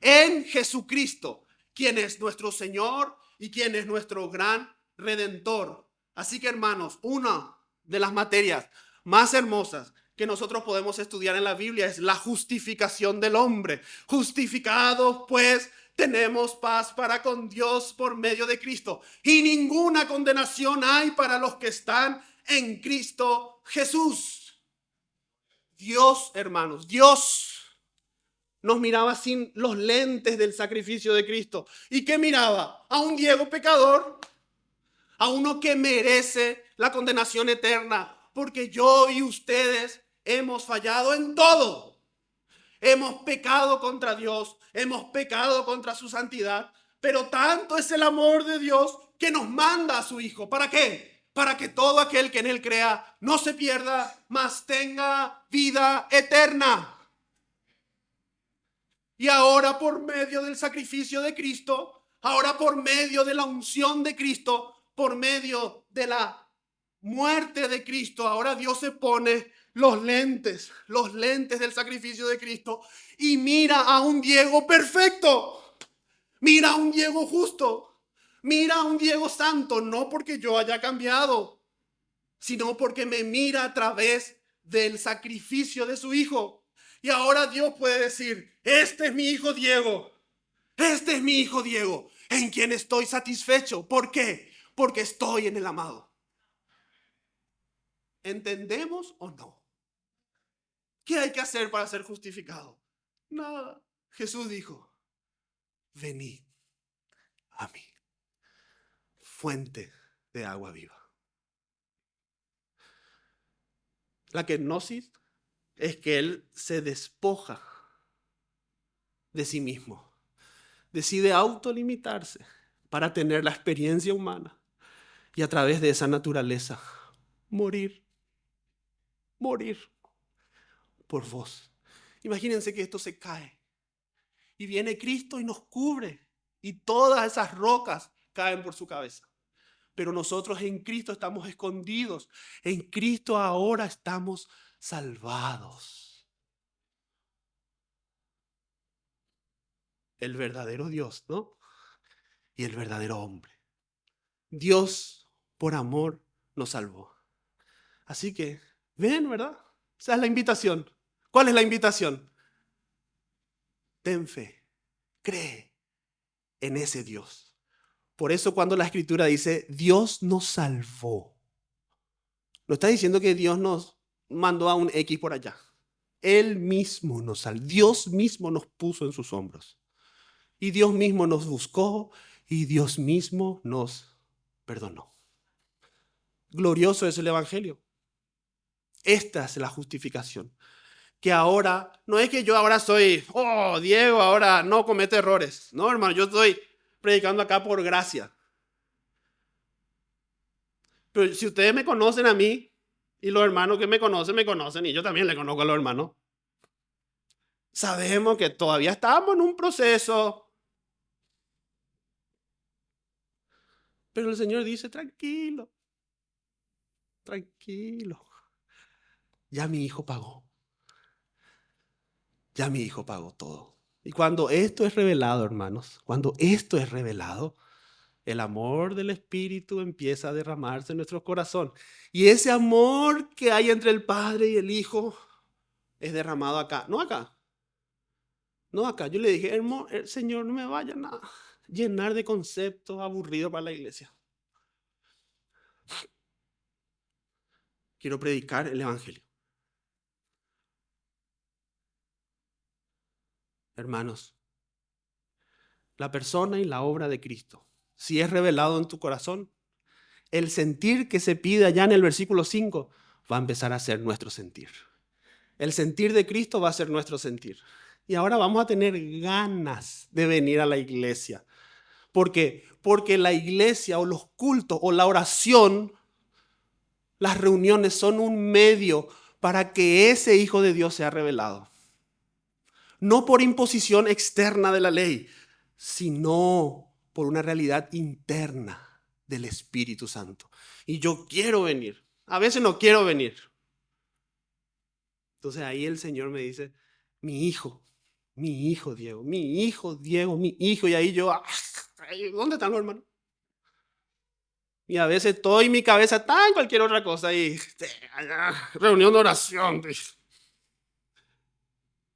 en Jesucristo, quien es nuestro Señor y quien es nuestro gran Redentor. Así que, hermanos, una de las materias más hermosas que nosotros podemos estudiar en la Biblia es la justificación del hombre. Justificados, pues, tenemos paz para con Dios por medio de Cristo, y ninguna condenación hay para los que están en Cristo Jesús. Dios, hermanos, Dios nos miraba sin los lentes del sacrificio de Cristo. ¿Y qué miraba? A un Diego pecador, a uno que merece la condenación eterna, porque yo y ustedes hemos fallado en todo. Hemos pecado contra Dios, hemos pecado contra su santidad, pero tanto es el amor de Dios que nos manda a su Hijo. ¿Para qué? Para que todo aquel que en Él crea no se pierda, mas tenga vida eterna. Y ahora, por medio del sacrificio de Cristo, ahora por medio de la unción de Cristo, por medio de la muerte de Cristo, ahora Dios se pone los lentes del sacrificio de Cristo y mira a un Diego perfecto, mira a un Diego justo, mira a un Diego santo, no porque yo haya cambiado, sino porque me mira a través del sacrificio de su Hijo. Y ahora Dios puede decir, este es mi hijo Diego, este es mi hijo Diego, en quien estoy satisfecho. ¿Por qué? Porque estoy en el amado. ¿Entendemos o no? ¿Qué hay que hacer para ser justificado? Nada. Jesús dijo, venid a mí, fuente de agua viva. La kenosis es que Él se despoja de sí mismo. Decide autolimitarse para tener la experiencia humana y a través de esa naturaleza morir por vos. Imagínense que esto se cae y viene Cristo y nos cubre y todas esas rocas caen por su cabeza. Pero nosotros en Cristo estamos escondidos. En Cristo ahora estamos salvados. El verdadero Dios, ¿no? Y el verdadero hombre. Dios, por amor, nos salvó. Así que, ven, ¿verdad? Esa es la invitación. ¿Cuál es la invitación? Ten fe, cree en ese Dios. Por eso cuando la Escritura dice, Dios nos salvó, no está diciendo que Dios nos mandó a un X por allá. Él mismo nos salvó. Dios mismo nos puso en sus hombros. Y Dios mismo nos buscó y Dios mismo nos perdonó. Glorioso es el Evangelio. Esta es la justificación. Que ahora, no es que yo ahora soy, Diego ahora no comete errores. No, hermano, yo estoy predicando acá por gracia. Pero si ustedes me conocen a mí y los hermanos que me conocen y yo también le conozco a los hermanos. Sabemos que todavía estamos en un proceso. Pero el Señor dice, tranquilo. Ya mi hijo pagó. Ya mi hijo pagó todo. Y cuando esto es revelado, hermanos, cuando esto es revelado, el amor del Espíritu empieza a derramarse en nuestro corazón. Y ese amor que hay entre el Padre y el Hijo es derramado acá. No acá. No acá. Yo le dije, Señor, no me vayan a llenar de conceptos aburridos para la iglesia. Quiero predicar el Evangelio. Hermanos, la persona y la obra de Cristo, si es revelado en tu corazón, el sentir que se pide allá en el versículo 5 va a empezar a ser nuestro sentir. El sentir de Cristo va a ser nuestro sentir. Y ahora vamos a tener ganas de venir a la iglesia. ¿Por qué? Porque la iglesia o los cultos o la oración, las reuniones son un medio para que ese Hijo de Dios sea revelado. No por imposición externa de la ley, sino por una realidad interna del Espíritu Santo. Y yo quiero venir. A veces no quiero venir. Entonces ahí el Señor me dice, mi hijo Diego, mi hijo Diego, mi hijo. Y ahí yo, ¿dónde están los hermanos? Y a veces estoy mi cabeza está en cualquier otra cosa. Y reunión de oración.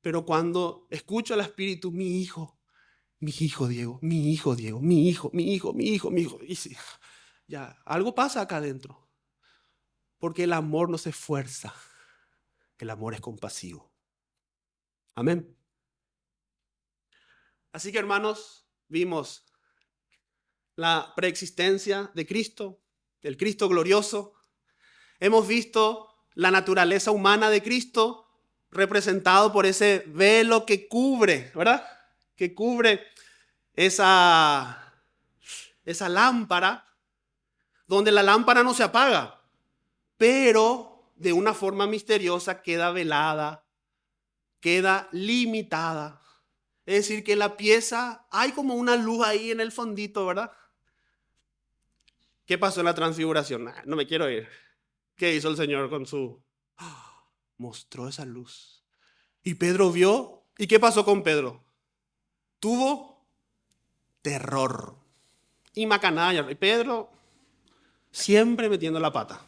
Pero cuando escucho al Espíritu, mi hijo Diego, mi hijo Diego, mi hijo. Y sí, ya, algo pasa acá adentro. Porque el amor no se esfuerza. El amor es compasivo. Amén. Así que, hermanos, vimos la preexistencia de Cristo, el Cristo glorioso. Hemos visto la naturaleza humana de Cristo representado por ese velo que cubre, ¿verdad? Que cubre esa lámpara, donde la lámpara no se apaga, pero de una forma misteriosa queda velada, queda limitada. Es decir, que la pieza, hay como una luz ahí en el fondito, ¿verdad? ¿Qué pasó en la transfiguración? No me quiero ir. ¿Qué hizo el Señor con su? Mostró esa luz. Y Pedro vio. ¿Y qué pasó con Pedro? Tuvo terror y macanalla. Y Pedro siempre metiendo la pata.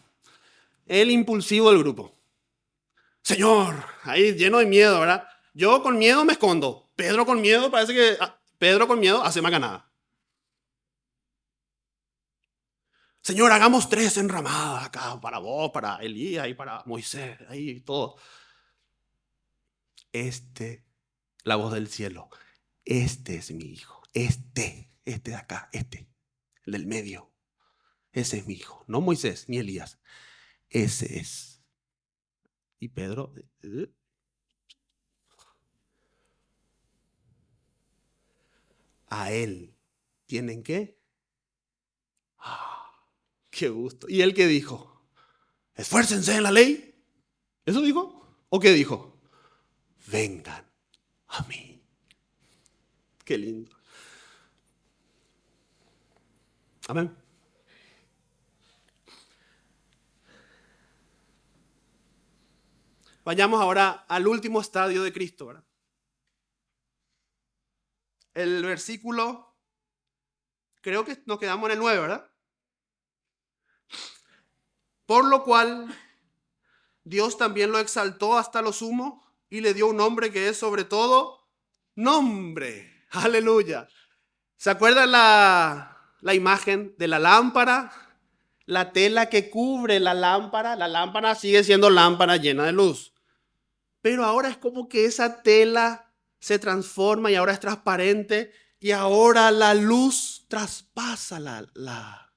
El impulsivo del grupo. Señor, ahí lleno de miedo, ¿verdad? Yo con miedo me escondo. Pedro con miedo parece que Pedro con miedo hace macanada. Señor, hagamos 3 enramadas acá para vos, para Elías y para Moisés, ahí todo. La voz del cielo. Este es mi hijo. Este de acá, el del medio. Ese es mi hijo. No Moisés ni Elías. Ese es. Y Pedro, a él tienen que. Qué gusto. ¿Y él qué dijo? Esfuércense en la ley. ¿Eso dijo? ¿O qué dijo? Vengan a mí. Qué lindo. Amén. Vayamos ahora al último estadio de Cristo, ¿verdad? El versículo, creo que nos quedamos en el 9, ¿verdad? Por lo cual, Dios también lo exaltó hasta lo sumo y le dio un nombre que es sobre todo nombre. Aleluya. ¿Se acuerdan la imagen de la lámpara? La tela que cubre la lámpara sigue siendo lámpara llena de luz. Pero ahora es como que esa tela se transforma y ahora es transparente y ahora la luz traspasa la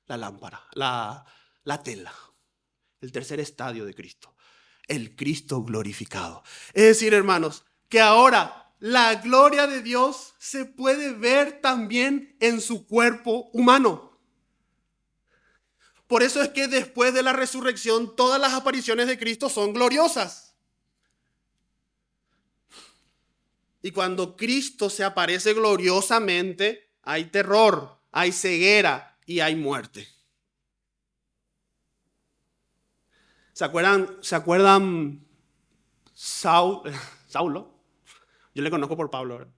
lámpara, la tela. El tercer estadio de Cristo, el Cristo glorificado. Es decir, hermanos, que ahora la gloria de Dios se puede ver también en su cuerpo humano. Por eso es que después de la resurrección, todas las apariciones de Cristo son gloriosas. Y cuando Cristo se aparece gloriosamente, hay terror, hay ceguera y hay muerte. ¿Se acuerdan Saulo? Yo le conozco por Pablo, ¿verdad?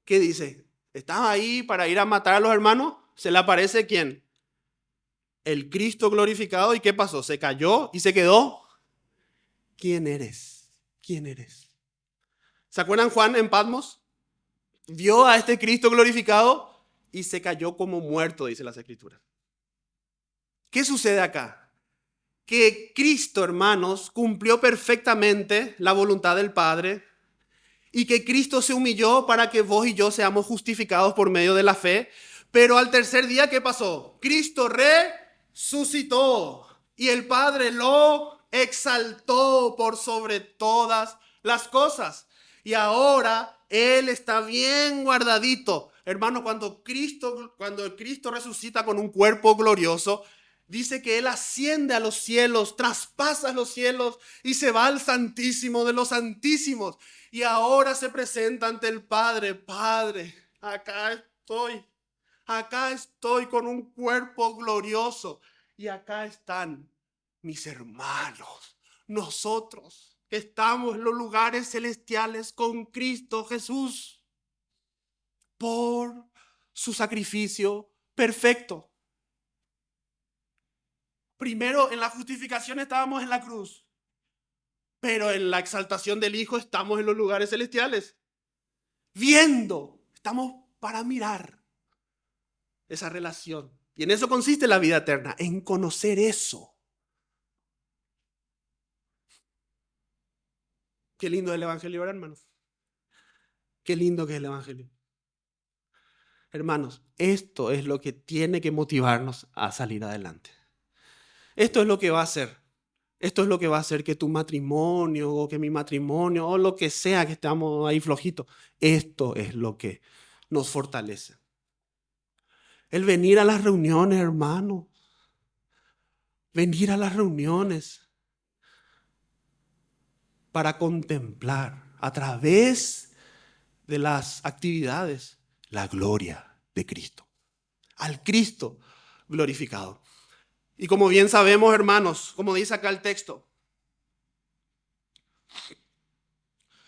¿Qué dice? ¿Estaba ahí para ir a matar a los hermanos? ¿Se le aparece quién? El Cristo glorificado. ¿Y qué pasó? Se cayó y se quedó. ¿Quién eres? ¿Quién eres? ¿Se acuerdan Juan en Patmos? Vio a este Cristo glorificado y se cayó como muerto, dice las Escrituras. ¿Qué sucede acá? Que Cristo, hermanos, cumplió perfectamente la voluntad del Padre y que Cristo se humilló para que vos y yo seamos justificados por medio de la fe. Pero al tercer día, ¿qué pasó? Cristo resucitó y el Padre lo exaltó por sobre todas las cosas. Y ahora Él está bien guardadito. Hermano, cuando Cristo resucita con un cuerpo glorioso, dice que Él asciende a los cielos, traspasa los cielos y se va al Santísimo de los Santísimos. Y ahora se presenta ante el Padre. Padre, acá estoy con un cuerpo glorioso. Y acá están mis hermanos, nosotros que estamos en los lugares celestiales con Cristo Jesús por su sacrificio perfecto. Primero en la justificación estábamos en la cruz, pero en la exaltación del Hijo estamos en los lugares celestiales, viendo, estamos para mirar esa relación. Y en eso consiste la vida eterna, en conocer eso. Qué lindo es el Evangelio, ¿verdad, hermanos? Qué lindo que es el Evangelio. Hermanos, esto es lo que tiene que motivarnos a salir adelante. Esto es lo que va a hacer. Esto es lo que va a hacer que tu matrimonio o que mi matrimonio o lo que sea que estamos ahí flojitos, esto es lo que nos fortalece. El venir a las reuniones, hermano. Venir a las reuniones para contemplar a través de las actividades la gloria de Cristo. Al Cristo glorificado. Y como bien sabemos, hermanos, como dice acá el texto,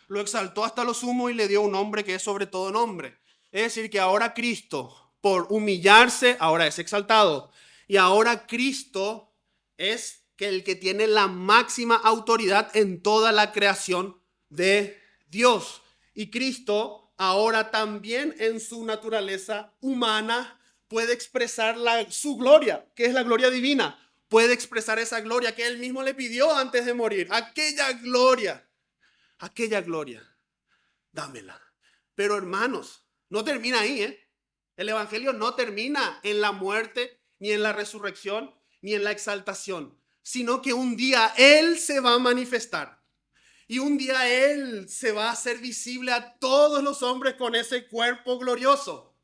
lo exaltó hasta lo sumo y le dio un nombre que es sobre todo nombre. Es decir, que ahora Cristo, por humillarse, ahora es exaltado. Y ahora Cristo es el que tiene la máxima autoridad en toda la creación de Dios. Y Cristo ahora también en su naturaleza humana puede expresar su gloria, que es la gloria divina. Puede expresar esa gloria que él mismo le pidió antes de morir. Aquella gloria, dámela. Pero hermanos, no termina ahí, ¿eh? El Evangelio no termina en la muerte, ni en la resurrección, ni en la exaltación, sino que un día Él se va a manifestar. Y un día Él se va a hacer visible a todos los hombres con ese cuerpo glorioso.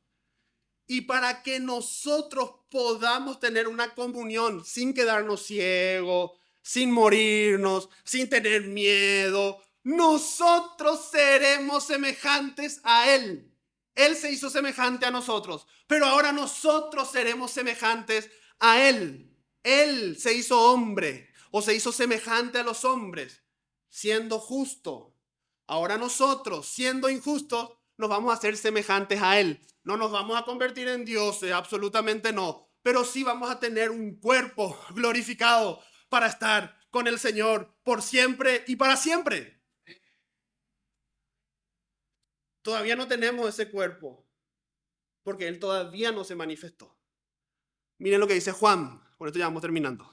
Y para que nosotros podamos tener una comunión sin quedarnos ciegos, sin morirnos, sin tener miedo, nosotros seremos semejantes a Él. Él se hizo semejante a nosotros, pero ahora nosotros seremos semejantes a Él. Él se hizo hombre o se hizo semejante a los hombres, siendo justo. Ahora nosotros, siendo injustos, nos vamos a hacer semejantes a Él. No nos vamos a convertir en dioses, absolutamente no. Pero sí vamos a tener un cuerpo glorificado para estar con el Señor por siempre y para siempre. Todavía no tenemos ese cuerpo porque Él todavía no se manifestó. Miren lo que dice Juan. Con esto ya vamos terminando.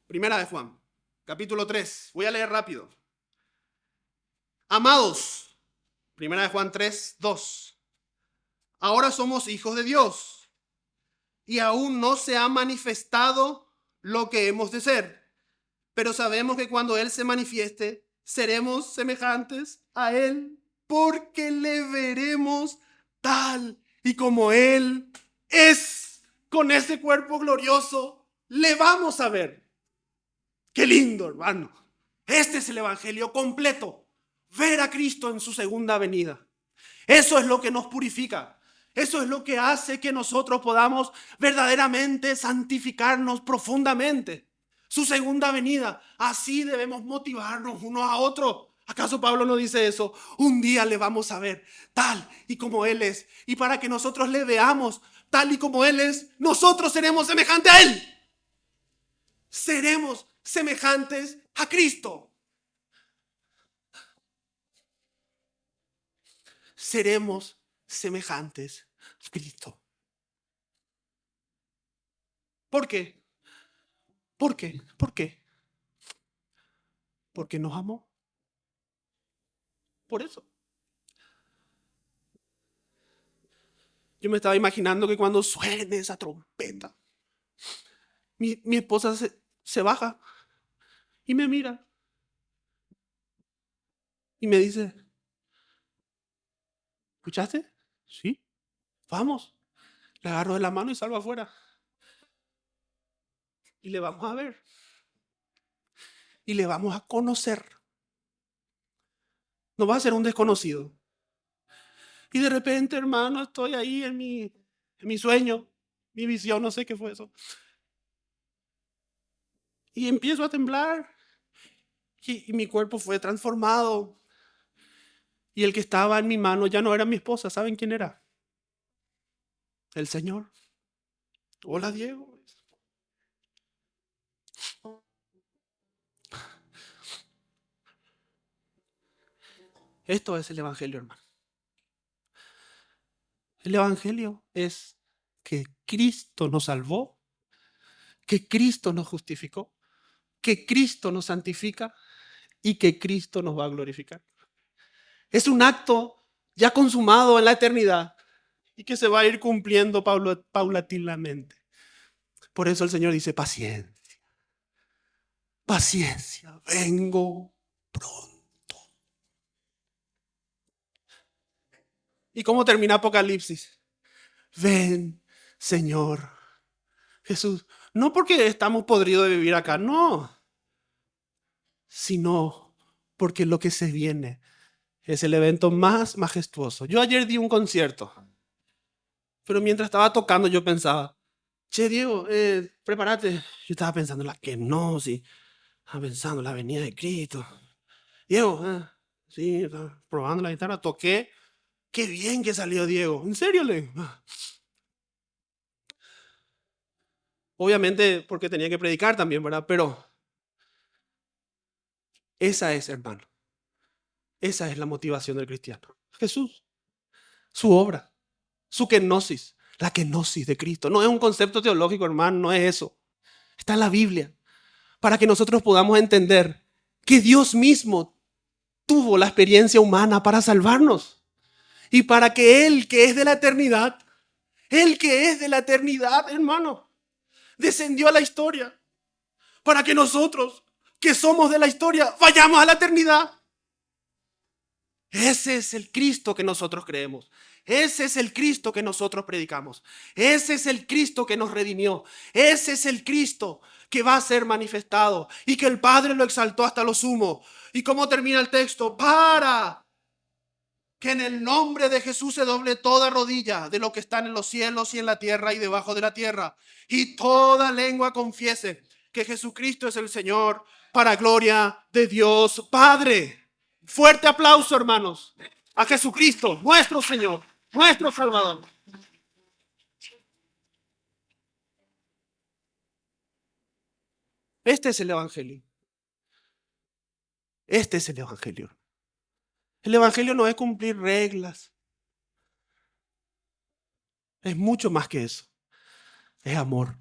Primera de Juan, capítulo 3. Voy a leer rápido. Amados, primera de Juan 3, 2. Ahora somos hijos de Dios y aún no se ha manifestado lo que hemos de ser. Pero sabemos que cuando Él se manifieste, seremos semejantes a Él porque le veremos tal y como Él es. Con ese cuerpo glorioso, le vamos a ver. Qué lindo, hermano. Este es el evangelio completo. Ver a Cristo en su segunda venida. Eso es lo que nos purifica. Eso es lo que hace que nosotros podamos verdaderamente santificarnos profundamente. Su segunda venida. Así debemos motivarnos unos a otros. ¿Acaso Pablo no dice eso? Un día le vamos a ver tal y como Él es. Y para que nosotros le veamos tal y como Él es, nosotros seremos semejantes a Él. Seremos semejantes a Cristo. Seremos semejantes a Cristo. ¿Por qué? ¿Por qué? ¿Por qué? Porque nos amó. Por eso. Yo me estaba imaginando que cuando suene esa trompeta, mi esposa se baja y me mira y me dice, ¿escuchaste? Sí, vamos. Le agarro de la mano y salgo afuera. Y le vamos a ver. Y le vamos a conocer. No va a ser un desconocido. Y de repente, hermano, estoy ahí en mi sueño, mi visión, no sé qué fue eso. Y empiezo a temblar. Y mi cuerpo fue transformado. Y el que estaba en mi mano ya no era mi esposa. ¿Saben quién era? El Señor. Hola, Diego. Esto es el Evangelio, hermano. El Evangelio es que Cristo nos salvó, que Cristo nos justificó, que Cristo nos santifica y que Cristo nos va a glorificar. Es un acto ya consumado en la eternidad y que se va a ir cumpliendo paulatinamente. Por eso el Señor dice, paciencia, paciencia, vengo pronto. ¿Y cómo termina Apocalipsis? Ven, Señor Jesús. No porque estamos podridos de vivir acá, no, sino porque lo que se viene es el evento más majestuoso. Yo ayer di un concierto, pero mientras estaba tocando yo pensaba, che, Diego, prepárate. Yo estaba pensando en la kenosis, estaba pensando en la venida de Cristo. Diego, sí, estaba probando la guitarra, toqué. Qué bien que salió Diego. ¿En serio? Obviamente porque tenía que predicar también, ¿verdad? Pero esa es, hermano, esa es la motivación del cristiano. Jesús, su obra, su kenosis, la kenosis de Cristo. No es un concepto teológico, hermano, no es eso. Está en la Biblia. Para que nosotros podamos entender que Dios mismo tuvo la experiencia humana para salvarnos. Y para que Él, que es de la eternidad, Él que es de la eternidad, hermano, descendió a la historia. Para que nosotros, que somos de la historia, vayamos a la eternidad. Ese es el Cristo que nosotros creemos. Ese es el Cristo que nosotros predicamos. Ese es el Cristo que nos redimió. Ese es el Cristo que va a ser manifestado y que el Padre lo exaltó hasta lo sumo. ¿Y cómo termina el texto? Para que en el nombre de Jesús se doble toda rodilla de lo que están en los cielos y en la tierra y debajo de la tierra. Y toda lengua confiese que Jesucristo es el Señor, para gloria de Dios Padre. Fuerte aplauso, hermanos, a Jesucristo, nuestro Señor, nuestro Salvador. Este es el Evangelio. Este es el Evangelio. El Evangelio no es cumplir reglas. Es mucho más que eso. Es amor.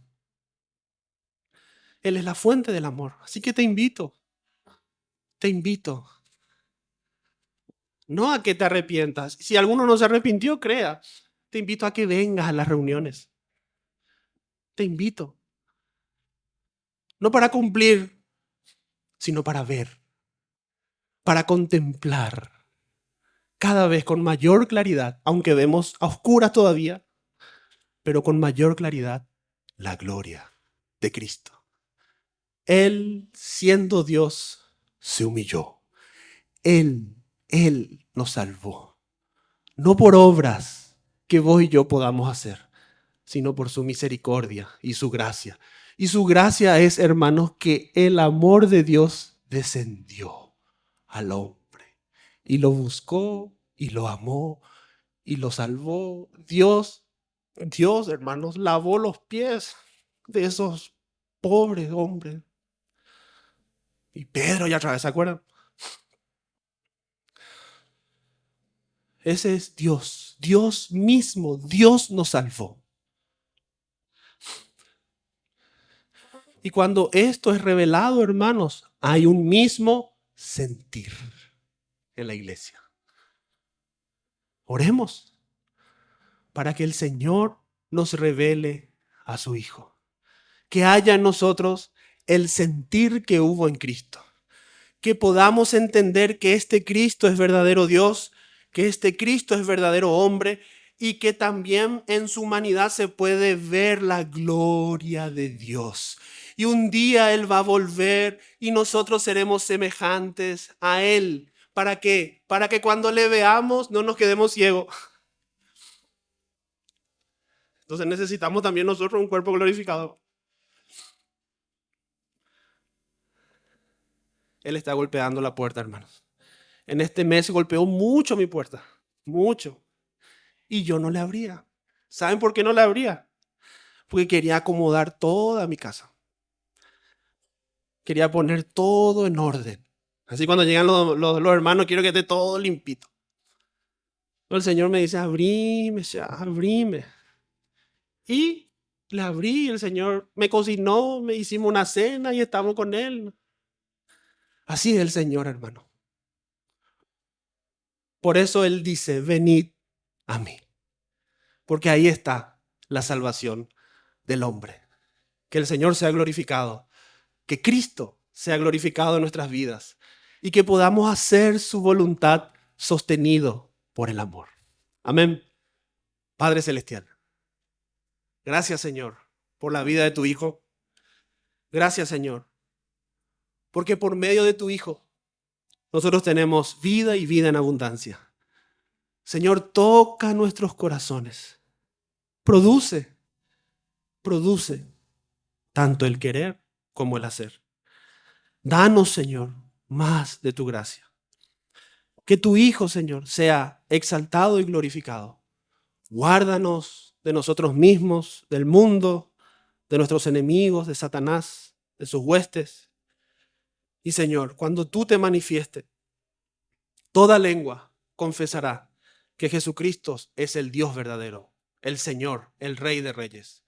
Él es la fuente del amor. Así que te invito, no a que te arrepientas. Si alguno no se arrepintió, crea. Te invito a que vengas a las reuniones. Te invito. No para cumplir, sino para ver, para contemplar cada vez con mayor claridad, aunque vemos a oscuras todavía, pero con mayor claridad, la gloria de Cristo. Él, siendo Dios, se humilló. Él nos salvó. No por obras que vos y yo podamos hacer, sino por su misericordia y su gracia. Y su gracia es, hermanos, que el amor de Dios descendió al hombre y lo buscó y lo amó y lo salvó. Dios, hermanos, lavó los pies de esos pobres hombres. Y Pedro ya otra vez, ¿se acuerdan? Ese es Dios. Dios mismo, Dios nos salvó. Y cuando esto es revelado, hermanos, hay un mismo sentir en la iglesia. Oremos para que el Señor nos revele a su Hijo. Que haya en nosotros el sentir que hubo en Cristo. Que podamos entender que este Cristo es verdadero Dios, que este Cristo es verdadero hombre, y que también en su humanidad se puede ver la gloria de Dios. Y un día Él va a volver y nosotros seremos semejantes a Él. ¿Para qué? Para que cuando le veamos no nos quedemos ciegos. Entonces necesitamos también nosotros un cuerpo glorificado. Él está golpeando la puerta, hermanos. En este mes golpeó mucho mi puerta, mucho. Y yo no le abría. ¿Saben por qué no le abría? Porque quería acomodar toda mi casa. Quería poner todo en orden. Así cuando llegan los hermanos, quiero que esté todo limpito. El Señor me dice, abrime, ya, abrime. Y le abrí, el Señor me cocinó, me hicimos una cena y estamos con Él. Así es el Señor, hermano. Por eso Él dice, venid a mí. Porque ahí está la salvación del hombre. Que el Señor sea glorificado. Que Cristo sea glorificado en nuestras vidas. Y que podamos hacer su voluntad sostenido por el amor. Amén. Padre Celestial, gracias, Señor, por la vida de tu Hijo. Gracias, Señor, porque por medio de tu Hijo nosotros tenemos vida y vida en abundancia. Señor, toca nuestros corazones. Produce tanto el querer como el hacer. Danos, Señor, más de tu gracia. Que tu Hijo, Señor, sea exaltado y glorificado. Guárdanos de nosotros mismos, del mundo, de nuestros enemigos, de Satanás, de sus huestes. Y Señor, cuando tú te manifiestes, toda lengua confesará que Jesucristo es el Dios verdadero, el Señor, el Rey de Reyes.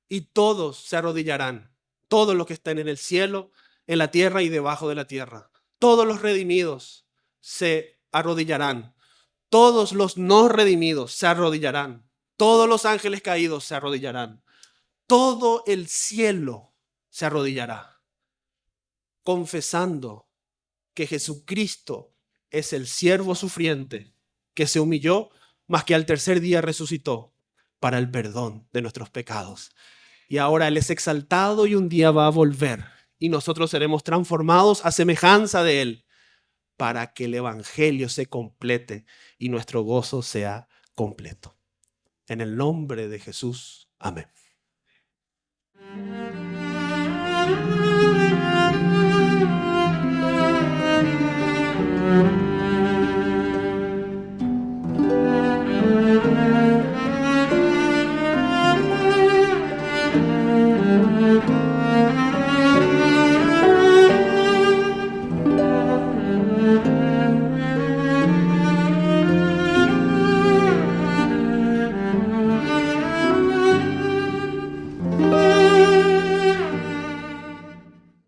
Y todos se arrodillarán, todos los que están en el cielo, en la tierra y debajo de la tierra. Todos los redimidos se arrodillarán. Todos los no redimidos se arrodillarán. Todos los ángeles caídos se arrodillarán. Todo el cielo se arrodillará, confesando que Jesucristo es el siervo sufriente que se humilló, mas que al tercer día resucitó para el perdón de nuestros pecados. Y ahora Él es exaltado y un día va a volver y nosotros seremos transformados a semejanza de Él para que el evangelio se complete y nuestro gozo sea completo. En el nombre de Jesús. Amén.